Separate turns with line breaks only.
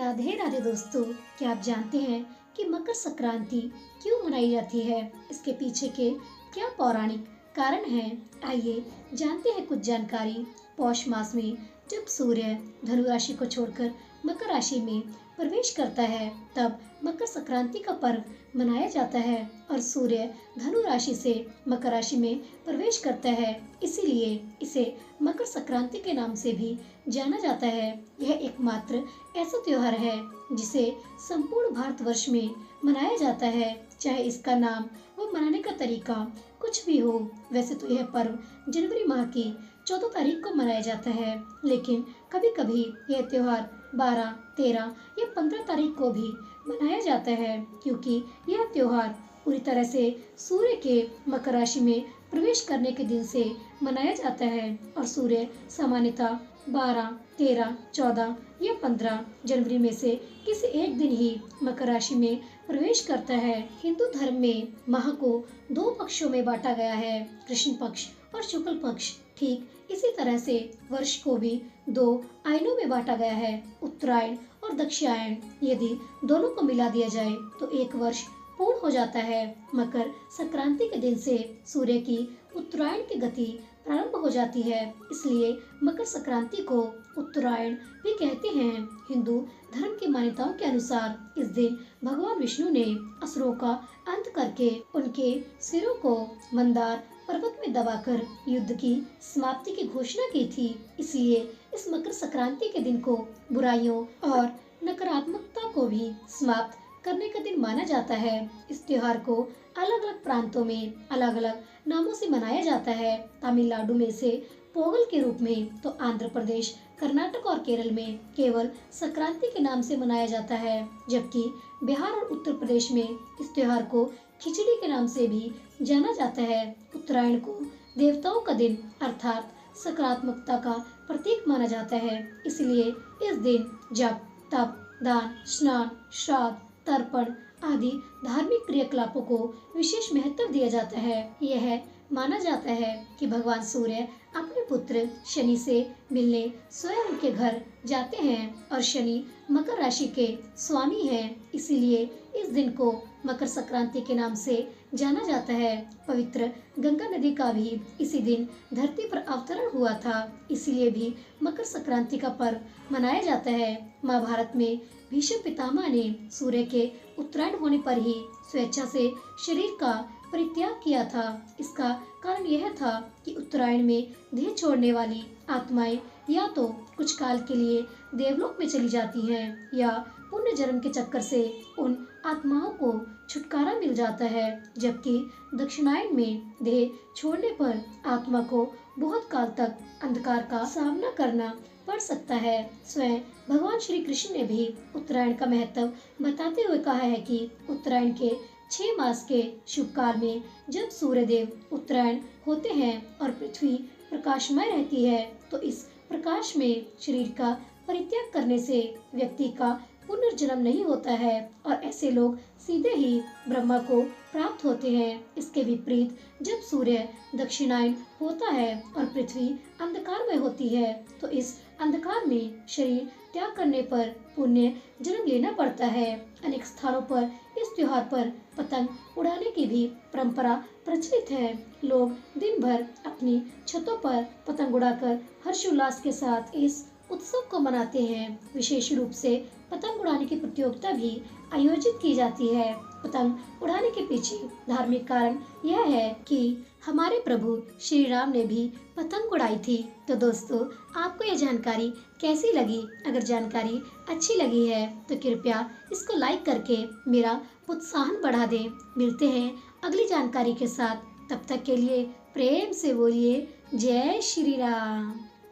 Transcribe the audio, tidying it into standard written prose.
राधे राधे दोस्तों, क्या आप जानते हैं कि मकर संक्रांति क्यों मनाई जाती है? इसके पीछे के क्या पौराणिक कारण हैं? आइए जानते हैं कुछ जानकारी। पौष मास में जब सूर्य धनु राशि को छोड़कर मकर राशि में प्रवेश करता है, तब मकर संक्रांति का पर्व मनाया जाता है और सूर्य धनु राशि से मकर राशि में प्रवेश करता है, इसीलिए इसे मकर संक्रांति के नाम से भी जाना जाता है। यह एकमात्र ऐसा त्योहार है जिसे संपूर्ण भारतवर्ष में मनाया जाता है, चाहे इसका नाम व मनाने का तरीका कुछ भी हो। वैसे तो यह पर्व जनवरी माह की 14 तारीख को मनाया जाता है, लेकिन कभी-कभी यह त्योहार 12, 13 या 15 तारीख को भी मनाया जाता है, क्योंकि यह त्योहार पूरी तरह से सूर्य के मकर राशि में प्रवेश करने के दिन से मनाया जाता है और सूर्य सामान्यतः 12, 13, 14 या 15 जनवरी में से किसी एक दिन ही मकर राशि में प्रवेश करता है। हिंदू धर्म में माह को 2 पक्षों में बांटा गया है, कृष्ण पक्ष और शुक्ल पक्ष। ठीक इसी तरह से वर्ष को भी 2 आयनों में बांटा गया है, उत्तरायण और दक्षिणायन। यदि दोनों को मिला दिया जाए तो एक वर्ष पूर्ण हो जाता है। मकर संक्रांति के दिन से सूर्य की उत्तरायण की गति प्रारंभ हो जाती है, इसलिए मकर संक्रांति को उत्तरायण भी कहते हैं। हिंदू धर्म की मान्यताओं के अनुसार इस दिन भगवान विष्णु ने असुरों का अंत करके उनके सिरों को मंदार पर्वत में दबाकर युद्ध की समाप्ति की घोषणा की थी। इसलिए इस मकर संक्रांति के दिन को बुराइयों और नकारात्मकता को भी समाप्त करने का दिन माना जाता है। इस त्योहार को अलग अलग प्रांतों में अलग अलग नामों से मनाया जाता है। तमिलनाडु में इसे पोंगल के रूप में, तो आंध्र प्रदेश, कर्नाटक और केरल में केवल संक्रांति के नाम से मनाया जाता है, जबकि बिहार और उत्तर प्रदेश में इस त्योहार को खिचड़ी के नाम से भी जाना जाता है। उत्तरायण को देवताओं का दिन अर्थात सकारात्मकता का प्रतीक माना जाता है, इसलिए इस दिन जप, तप, दान, स्नान, श्राद्ध, तर्पण आदि धार्मिक क्रियाकलापों को विशेष महत्व दिया जाता है। यह माना जाता है कि भगवान सूर्य अपने पुत्र शनि से मिलने स्वयं उनके घर जाते हैं और शनि मकर राशि के स्वामी हैं, इसीलिए इस दिन को मकर संक्रांति के नाम से जाना जाता है। पवित्र गंगा नदी का भी इसी दिन धरती पर अवतरण हुआ था, इसीलिए भी मकर संक्रांति का पर्व मनाया जाता है। महाभारत में भीष्म पितामह ने सूर्य के उत्तरायण होने पर ही स्वेच्छा से शरीर का परित्याग किया था। इसका कारण यह था कि उत्तरायण में देह छोड़ने वाली आत्माएं या तो कुछ काल के लिए देवलोक में चली जाती हैं या पुण्य जन्म के चक्कर से उन आत्माओं को छुटकारा मिल जाता है, जबकि दक्षिणायन में देह छोड़ने पर आत्मा को बहुत काल तक अंधकार का सामना करना पड़ सकता है। स्वयं भगवान श्री कृष्ण ने भी उत्तरायण का महत्व बताते हुए कहा है कि उत्तरायण के 6 मास के शुभ काल में जब सूर्य देव उत्तरायण होते हैं और पृथ्वी प्रकाशमय रहती है, तो इस प्रकाश में शरीर का परित्याग करने से व्यक्ति का पुनर्जन्म नहीं होता है और ऐसे लोग सीधे ही ब्रह्मा को प्राप्त होते हैं। इसके विपरीत जब सूर्य दक्षिणायन होता है और पृथ्वी अंधकार में होती है, तो इस अंधकार में शरीर त्याग करने पर पुण्य जन्म लेना पड़ता है। अनेक स्थानों पर इस त्योहार पर पतंग उड़ाने की भी परंपरा प्रचलित है। लोग दिन भर अपनी छतों पर पतंग उड़ाकर हर्षोल्लास के साथ इस उत्सव को मनाते हैं। विशेष रूप से पतंग उड़ाने की प्रतियोगिता भी आयोजित की जाती है। पतंग उड़ाने के पीछे धार्मिक कारण यह है कि हमारे प्रभु श्री राम ने भी पतंग उड़ाई थी। तो दोस्तों, आपको यह जानकारी कैसी लगी? अगर जानकारी अच्छी लगी है तो कृपया इसको लाइक करके मेरा उत्साहन बढ़ा दें। मिलते हैं अगली जानकारी के साथ, तब तक के लिए प्रेम से बोलिए जय श्री राम।